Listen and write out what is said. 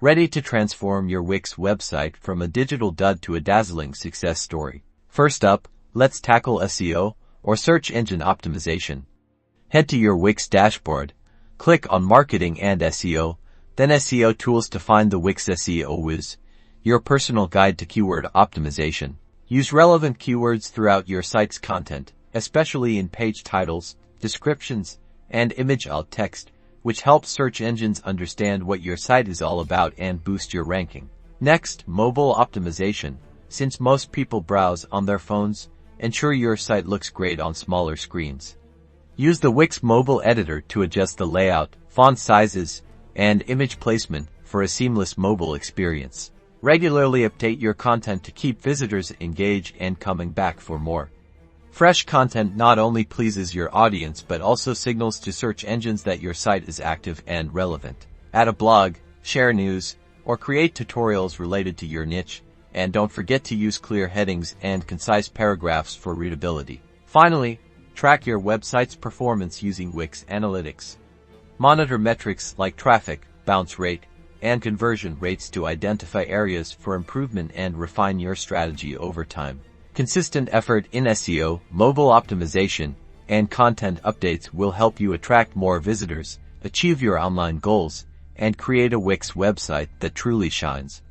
Ready to transform your Wix website from a digital dud to a dazzling success story. First up, let's tackle SEO, or search engine optimization. Head to your Wix dashboard, click on Marketing and SEO, then SEO Tools to find the Wix SEO Whiz, your personal guide to keyword optimization. Use relevant keywords throughout your site's content, especially in page titles, descriptions, and image alt text, which helps search engines understand what your site is all about and boost your ranking. Next, mobile optimization. Since most people browse on their phones, ensure your site looks great on smaller screens. Use the Wix mobile editor to adjust the layout, font sizes, and image placement for a seamless mobile experience. Regularly update your content to keep visitors engaged and coming back for more. Fresh content not only pleases your audience but also signals to search engines that your site is active and relevant. Add a blog, share news, or create tutorials related to your niche, and don't forget to use clear headings and concise paragraphs for readability. Finally, track your website's performance using Wix Analytics. Monitor metrics like traffic, bounce rate, and conversion rates to identify areas for improvement and refine your strategy over time. Consistent effort in SEO, mobile optimization, and content updates will help you attract more visitors, achieve your online goals, and create a Wix website that truly shines.